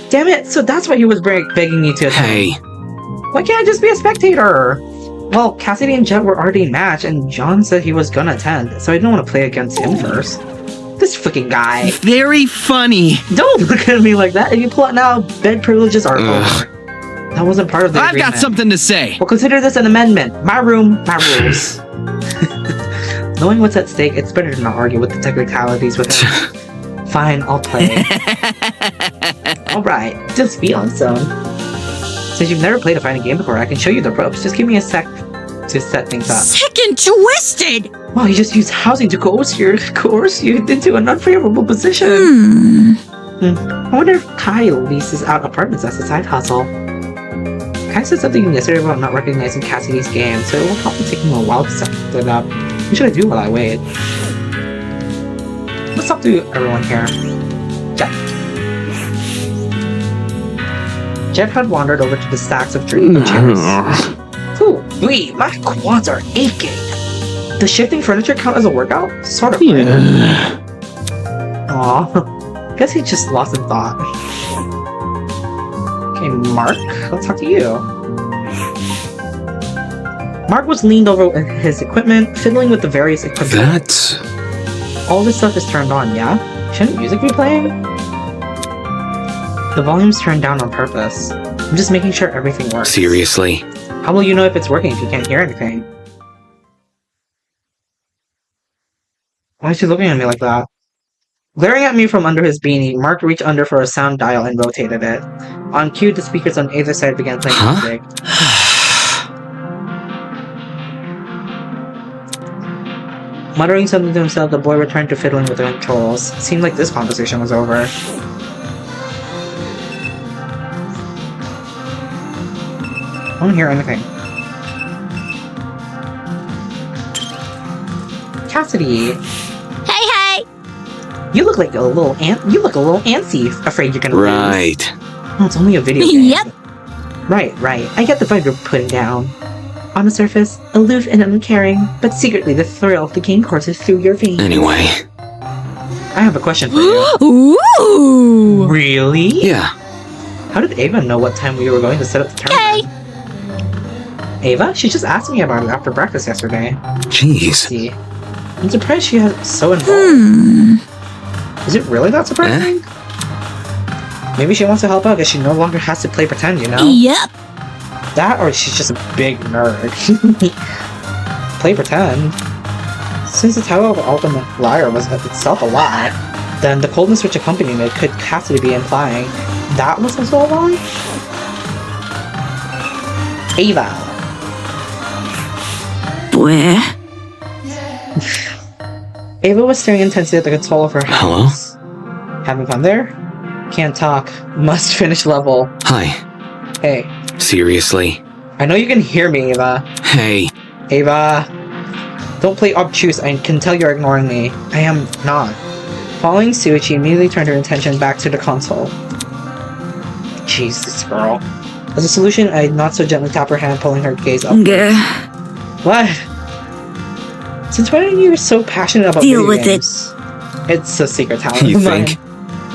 Damn it, so that's why he was begging me to attend. Hey. Why can't I just be a spectator? Well, Cassidy and Jet were already matched, and John said he was gonna attend, so I didn't want to play against him first. This freaking guy. Very funny. Don't look at me like that. If you pull out now, bed privileges are over. That wasn't part of the agreement. I've got something to say. We'll consider this an amendment. My room, my rules. Knowing what's at stake, it's better to not argue with the technicalities with him. Fine, I'll play. Alright, just be on zone. Since you've never played a fighting game before, I can show you the ropes. Just give me a sec to set things up. Sick and twisted! Well, you just used housing to coerce you into an unfavorable position. I wonder if Kai leases out apartments as a side hustle. Kai said something yesterday about not recognizing Cassidy's game, so it will probably take him a while to set that up. What should I do while I wait? Let's talk to everyone here. Jet had wandered over to the stacks of drinking chairs. Ooh, wait, my quads are aching. Does shifting furniture count as a workout? Sort of, right? Aw, guess he just lost in thought. Okay, Mark, let's talk to you. Mark was leaned over his equipment, fiddling with the various equipment. All this stuff is turned on, yeah? Shouldn't music be playing? The volume's turned down on purpose. I'm just making sure everything works. Seriously? How will you know if it's working if you can't hear anything? Why is he looking at me like that? Glaring at me from under his beanie, Mark reached under for a sound dial and rotated it. On cue, the speakers on either side began playing music. Muttering something to himself, the boy returned to fiddling with the controls. Seemed like this conversation was over. I don't hear anything. Cassidy! Hey! You look like a little antsy, afraid you're gonna lose. Oh, it's only a video game. Yep. Right. I get the vibe you're putting down. On the surface, aloof and uncaring, but secretly the thrill of the game courses through your veins. Anyway. I have a question for you. Ooh! Really? Yeah. How did Ava know what time we were going to set up the tournament? Ava? She just asked me about it after breakfast yesterday. Jeez. See, I'm surprised she has so involved. Is it really that surprising? Maybe she wants to help out because she no longer has to play pretend, you know? Yep. That or she's just a big nerd. Play pretend. Since the title of Ultimate Liar was itself a lie, then the coldness which accompanied it could Cassidy be implying that was also a lie? Ava. Where? Ava was staring intensely at the console of her house. Hello? Having fun there? Can't talk. Must finish level. Hi. Hey. Seriously? I know you can hear me, Ava. Hey. Ava. Don't play obtuse. I can tell you're ignoring me. I am not. Following suit, she immediately turned her attention back to the console. Jeez, this girl. As a solution, I not so gently tap her hand, pulling her gaze up. What? Since when are you so passionate about Deal video with games? It's a secret talent You of mine. think?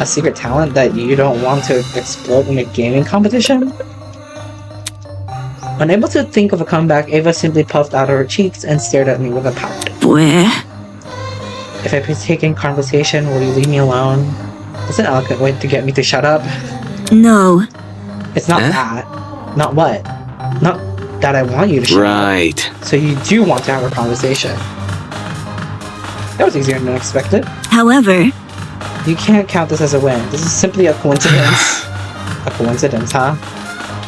A secret talent that you don't want to explode in a gaming competition? Unable to think of a comeback, Ava simply puffed out her cheeks and stared at me with a pout. Where? If I partake in conversation, will you leave me alone? That's an eloquent way to get me to shut up. No. It's not that. Not what? Not that I want you to shut up. Right. So you do want to have a conversation. That was easier than expected. However, You can't count this as a win. This is simply a coincidence. A coincidence, huh?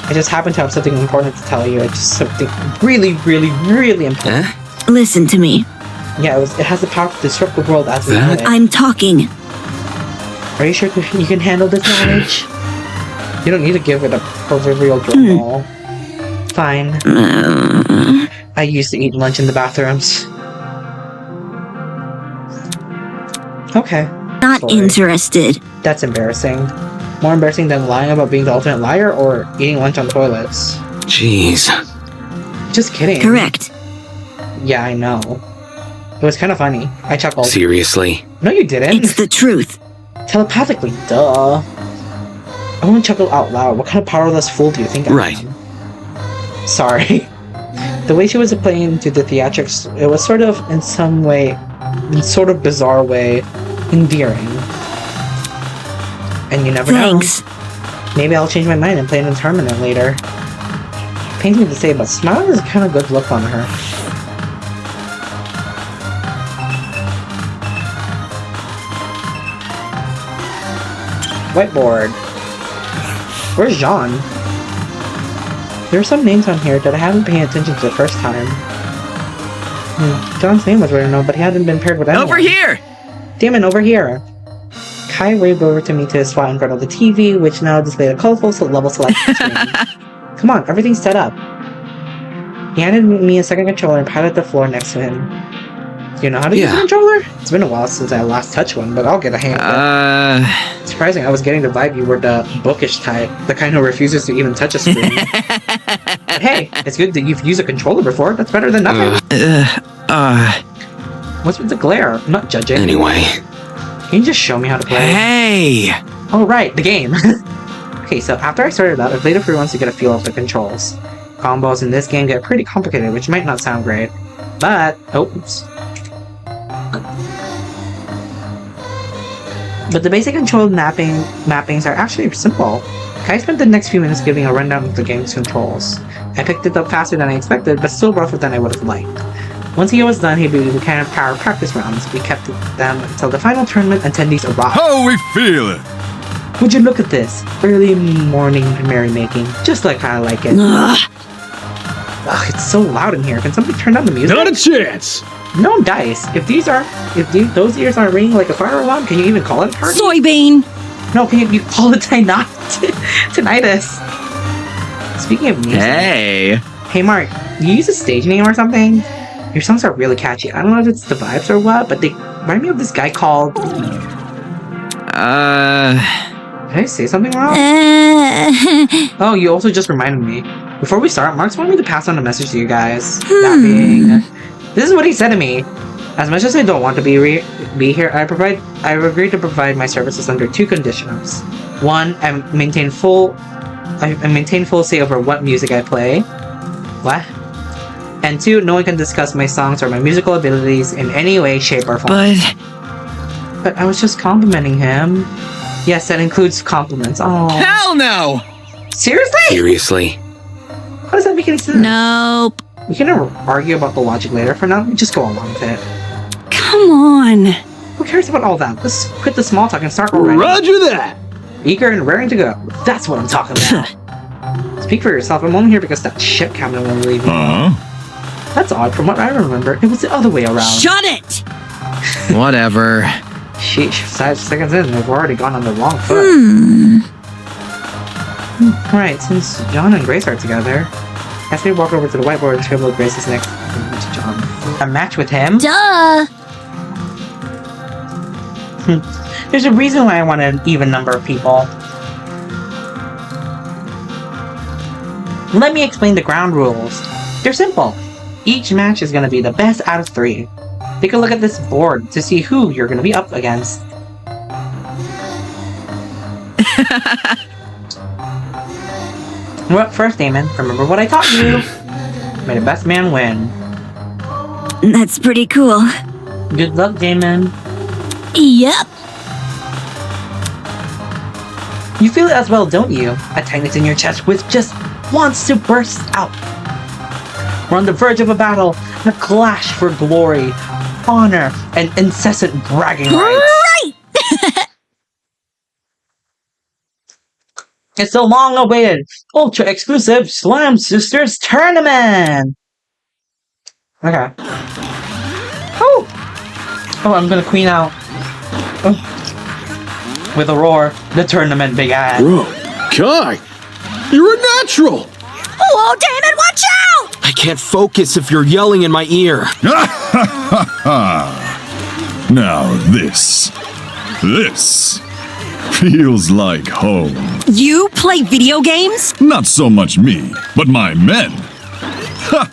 I just happen to have something important to tell you. It's just something really, really, really important. listen to me. Yeah, it has the power to disrupt the world as we know it. I'm talking. Are you sure you can handle this knowledge? You don't need to give it a proverbial drum roll. Fine. I used to eat lunch in the bathrooms. Okay. Not Sorry. interested. That's embarrassing. More embarrassing than lying about being the ultimate liar or eating lunch on toilets. Jeez. Just kidding. Correct. Yeah, I know. It was kind of funny. I chuckled. Seriously. No, you didn't. It's the truth. Telepathically, duh. I won't chuckle out loud. What kind of powerless fool do you think I Right. am? Sorry. The way she was playing to the theatrics, it was sort of, in some way, in sort of bizarre way, endearing. And you never Thanks. know. Maybe I'll change my mind and play in a tournament later. Pains me to say, but smiling is a kind of good look on her. Whiteboard. Where's Jean? There are some names on here that I haven't paid attention to the first time. John's name was written on, but he hadn't been paired with anyone. Over here! Damn it, over here! Kai waved over to me to his spot in front of the TV, which now displayed a colorful level selection screen. Come on, everything's set up. He handed me a second controller and patted the floor next to him. Do you know how to use a controller? It's been a while since I last touched one, but I'll get a hand. It's surprising, I was getting the vibe you were the bookish type, the kind who refuses to even touch a screen. But hey, it's good that you've used a controller before. That's better than nothing. What's with the glare? I'm not judging. Anyway. Can you just show me how to play? Hey! Oh, right, the game. Okay, so after I started out, I played it for once to get a feel of the controls. Combos in this game get pretty complicated, which might not sound great. But, oops. But the basic control mappings are actually simple. Kai spent the next few minutes giving a rundown of the game's controls. I picked it up faster than I expected, but still rougher than I would have liked. Once he was done, he began power practice rounds. We kept them until the final tournament attendees arrived. How we feeling? Would you look at this? Early morning merrymaking, just like I like it. Ugh. Ugh, it's so loud in here. Can somebody turn down the music? Not a chance! No dice. If those ears aren't ringing like a fire alarm, can you even call it a party? Soybean. No, can you call it tinnitus? Speaking of music. Hey Mark, do you use a stage name or something? Your songs are really catchy. I don't know if it's the vibes or what, but they remind me of this guy called... Did I say something wrong? Oh, you also just reminded me. Before we start, Mark's wanted me to pass on a message to you guys. That being... This is what he said to me. As much as I don't want to be here, I've agreed to provide my services under two conditions. One, I maintain full say over what music I play. What? And two, no one can discuss my songs or my musical abilities in any way, shape, or form. But I was just complimenting him. Yes, that includes compliments. Oh. Hell no! Seriously? Seriously. How does that make any sense? Nope. We can argue about the logic later. For now, let me just go along with it. Come on. Who cares about all that? Let's quit the small talk and start already. Roger that! Eager and raring to go. That's what I'm talking about. Speak for yourself. I'm only here because that ship captain won't leave me. That's odd. From what I remember, it was the other way around. Shut it. Whatever. Sheesh, 5 seconds in, we've already gone on the wrong foot. Alright, since John and Grace are together, ask me to walk over to the whiteboard and scribble Grace's next to John. A match with him? Duh! There's a reason why I want an even number of people. Let me explain the ground rules. They're simple. Each match is going to be the best out of 3. Take a look at this board to see who you're going to be up against. Well, first, Damon, remember what I taught you. May the best man win. That's pretty cool. Good luck, Damon. Yep. You feel it as well, don't you? A tightness in your chest which just wants to burst out. We're on the verge of a battle, a clash for glory, honor, and incessant bragging rights. Right! It's the long-awaited, ultra-exclusive Slam Sisters Tournament! Okay. Oh! Oh, I'm gonna queen out. Oh. With a roar, the tournament began. Bro, Kai, you're a natural. Oh, Damon, watch out! I can't focus if you're yelling in my ear. Now this feels like home. You play video games? Not so much me, but my men. Ha!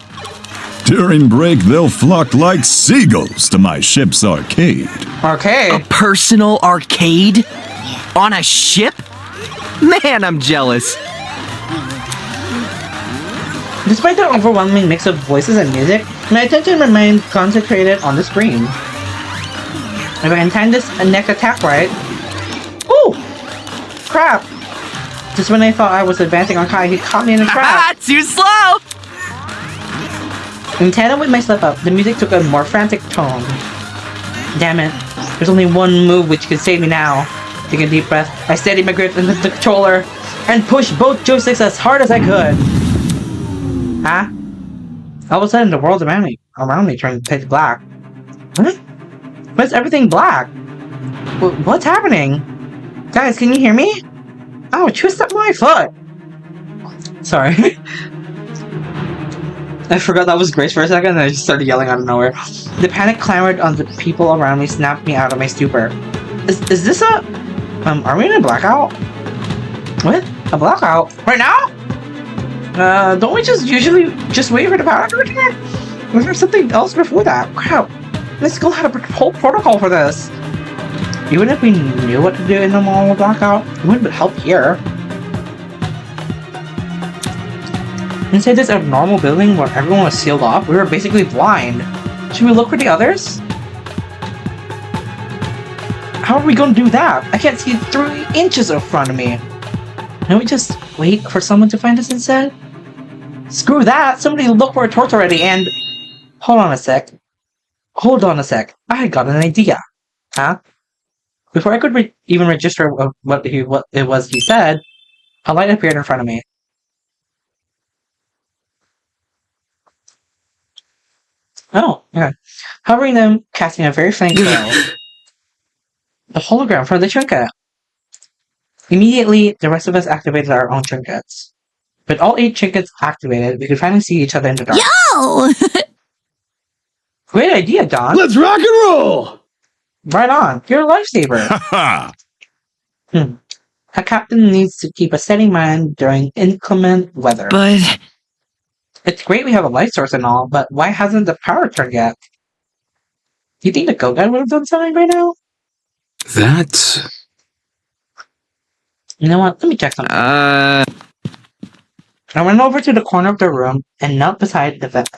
During break, they'll flock like seagulls to my ship's arcade. Okay. A personal arcade? On a ship? Man, I'm jealous. Despite the overwhelming mix of voices and music, my attention remained concentrated on the screen. If I timed this next attack right... Ooh! Crap! Just when I thought I was advancing on Kai, he caught me in a trap. Too slow! In tandem with my slip-up, the music took a more frantic tone. Damn it. There's only one move which can save me now. Taking a deep breath, I steadied my grip into the controller and pushed both joysticks as hard as I could. Huh? All of a sudden, the world around me turned pitch black. What? Why's everything black? What's happening? Guys, can you hear me? Oh, twist up my foot! Sorry. I forgot that was Grace for a second and I just started yelling out of nowhere. The panic clamored on the people around me, snapped me out of my stupor. Is this a... are we in a blackout? What? A blackout? Right now? Don't we usually just wait for the power to return? Was there something else before that? Crap. This school had a whole protocol for this. Even if we knew what to do in the normal blackout, it wouldn't help here. Inside this abnormal building where everyone was sealed off, we were basically blind. Should we look for the others? How are we going to do that? I can't see 3 inches in front of me. Can we just wait for someone to find us instead? Screw that! Somebody look for a torch already and... Hold on a sec. I got an idea. Huh? Before I could even register what it was he said, a light appeared in front of me. Oh, yeah. Hovering them, casting a very faint glow. The hologram for the trinket. Immediately, the rest of us activated our own trinkets. With all 8 trinkets activated, we could finally see each other in the dark. Yo! Great idea, Don. Let's rock and roll. Right on. You're a lifesaver. Ha A captain needs to keep a steady mind during inclement weather. But It's great we have a light source and all, but why hasn't the power turned yet? Do you think the Go Guy would have done something by now? that's... You know what? Let me check something. I went over to the corner of the room and knelt beside the vent.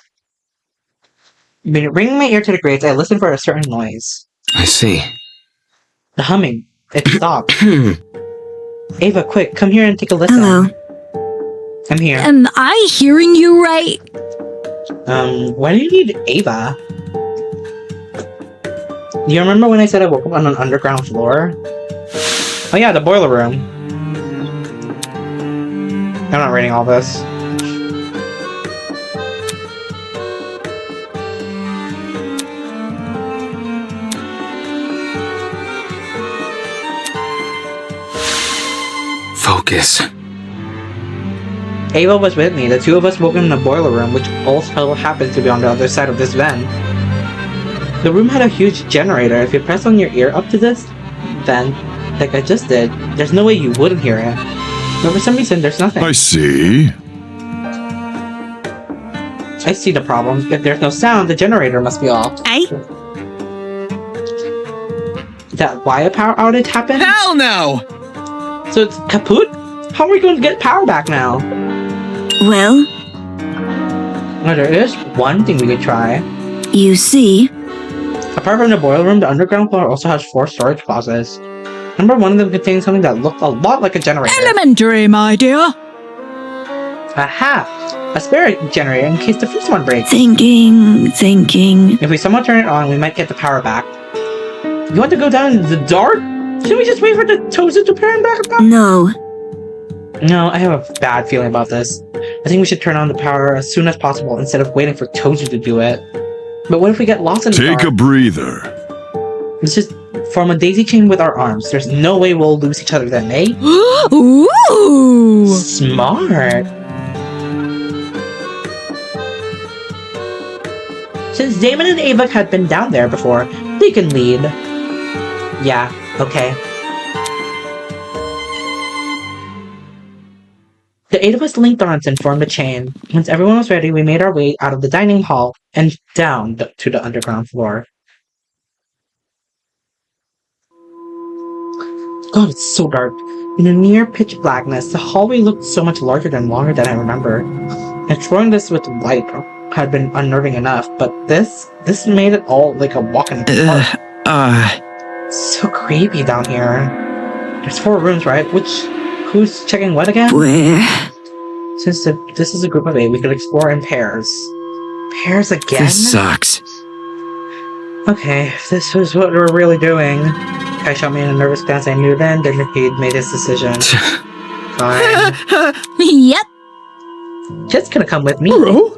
Bringing my ear to the grates, I listened for a certain noise. I see. The humming. It stopped. Ava, quick, come here and take a listen. Hello. I'm here. Am I hearing you right? Why do you need Ava? Do you remember when I said I woke up on an underground floor? Oh yeah, the boiler room. I'm not reading all this. Focus. Ava was with me. The two of us woke up in the boiler room, which also happens to be on the other side of this vent. The room had a huge generator. If you press on your ear up to this vent, like I just did, there's no way you wouldn't hear it. But for some reason, there's nothing. I see. I see the problem. If there's no sound, the generator must be off. Eh? Is that why a power outage happened? Hell no! So it's kaput? How are we going to get power back now? Well, Well, there is one thing we could try. you see, Apart from the boiler room, the underground floor also has 4 storage closets. Remember, one of them contained something that looked a lot like a generator. Elementary, my dear. Aha! A spare generator in case the first one breaks. thinking. If we somehow turn it on, we might get the power back. You want to go down in the dark? Shouldn't we just wait for the toaster to turn back up? No. No, I have a bad feeling about this. I think we should turn on the power as soon as possible instead of waiting for Toaster to do it. But what if we get lost in the Take dark? a breather. Let's just form a daisy chain with our arms. There's no way we'll lose each other then, eh? Ooh. Smart. Since Damon and Ava had been down there before, they can lead. Yeah, okay. The 8 of us linked arms and formed a chain. Once everyone was ready, we made our way out of the dining hall and down to the underground floor. God, it's so dark. In the near pitch blackness, the hallway looked so much larger and longer than I remember. Exploring this with light had been unnerving enough, but this made it all like a walk in the park. So creepy down here. There's 4 rooms, right? Who's checking what again? Where? Since this is a group of 8, we could explore in pairs. Pairs again? This sucks. Okay, if this was what we're really doing. Kai shot me in a nervous glance. I knew then he'd made his decision. Fine. Yep. Jet's gonna come with me. Bro?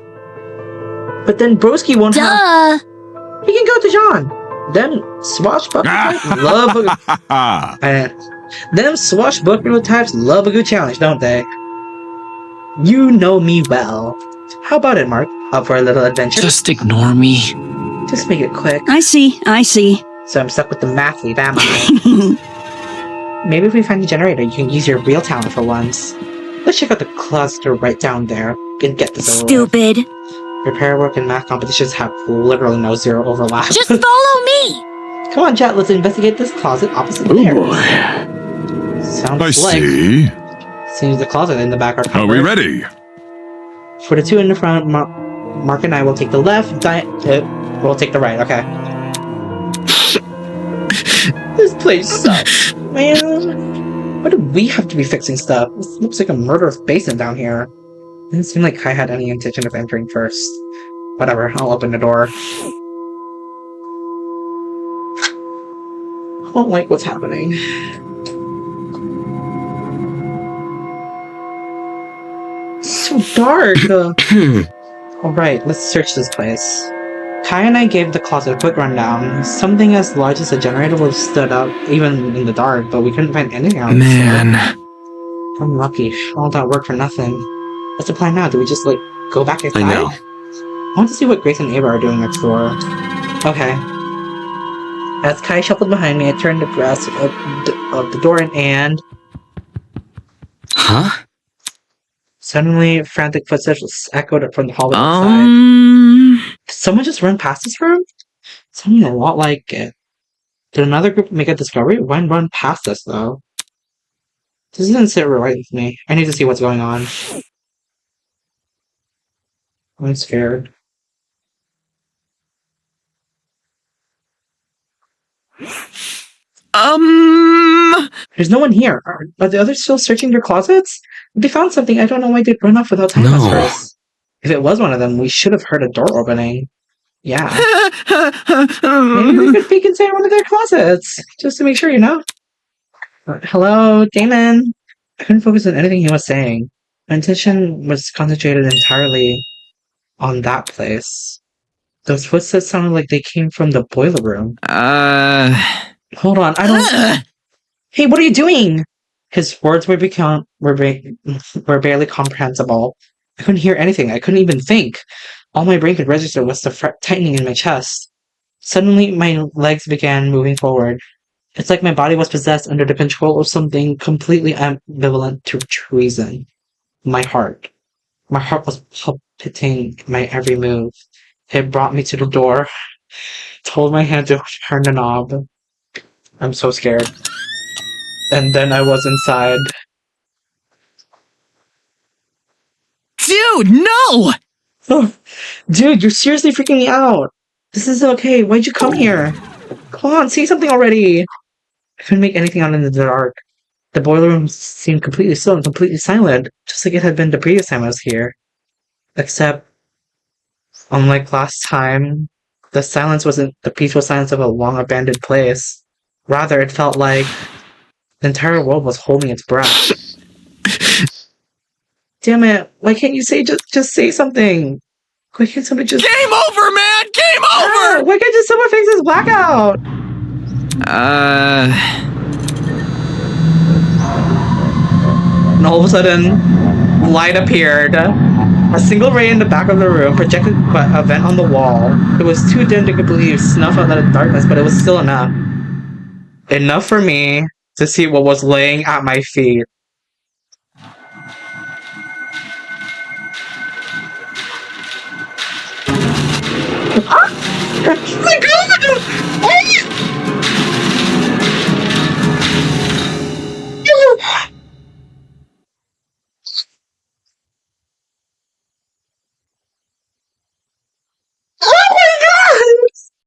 But then Broski won't have... Duh. He can go to John. Them swashbuckler types love them swashbuckler types love a good challenge, don't they? You know me well. How about it, Mark? Up for a little adventure? Just ignore me. Just make it quick. I see. So I'm stuck with the math leap, am I? Maybe if we find the generator, you can use your real talent for once. Let's check out the cluster right down there and get this over with. Stupid. Repair work and math competitions have literally no zero overlap. Just follow me. Come on, Jet, let's investigate this closet opposite the Oh stairs. boy. Sounds I like... see. Seems the closet in the back are Are we covered. ready? For the 2 in the front, Mark and I will take the left, we'll take the right, okay. This place sucks, man. Why do we have to be fixing stuff? This looks like a murderous basin down here. Didn't seem like Kai had any intention of entering first. Whatever, I'll open the door. I don't like what's happening. So dark. Alright, let's search this place. Kai and I gave the closet a quick rundown. Something as large as a generator would have stood up, even in the dark, but we couldn't find anything else. Man. I'm lucky. All that work for nothing. What's the plan now? Do we just, like, go back inside? I know. I want to see what Grace and Ava are doing next door. Okay. As Kai shuffled behind me, I turned the brass of the door and... Huh? Suddenly, frantic footsteps echoed from the hallway outside. Did someone just run past this room? Something a lot like it. Did another group make a discovery? When run past us, though? This doesn't sit right with me. I need to see what's going on. I'm scared. There's no one here. Are the others still searching their closets? If they found something, I don't know why they'd run off without telling us No. first. If it was one of them, we should have heard a door opening. Yeah. Maybe we could peek inside one of their closets. Just to make sure, you know? Hello, Damon. I couldn't focus on anything he was saying. My attention was concentrated entirely on that place. Those footsteps sounded like they came from the boiler room. Hold on, I don't... Hey, what are you doing? His words were barely comprehensible. I couldn't hear anything. I couldn't even think. All my brain could register was the tightening in my chest. Suddenly, my legs began moving forward. It's like my body was possessed under the control of something completely ambivalent to reason. My heart. My heart was palpitating my every move. It brought me to the door. Told my hand to turn the knob. I'm so scared. And then I was inside. Dude, no! Oh, dude, you're seriously freaking me out. This isn't okay. Why'd you come here? Come on, say something already. I couldn't make anything out in the dark. The boiler room seemed completely still and completely silent, just like it had been the previous time I was here. Except, unlike last time, the silence wasn't the peaceful silence of a long abandoned place. Rather, it felt like the entire world was holding its breath. Damn it! Why can't you just say something? Why can't somebody just Game over, man! Game Ah, over! why can't just someone fix this blackout? And all of a sudden, light appeared. A single ray in the back of the room projected a vent on the wall. It was too dim to completely snuff out the darkness, but it was still enough. Enough for me to see what was laying at my feet. My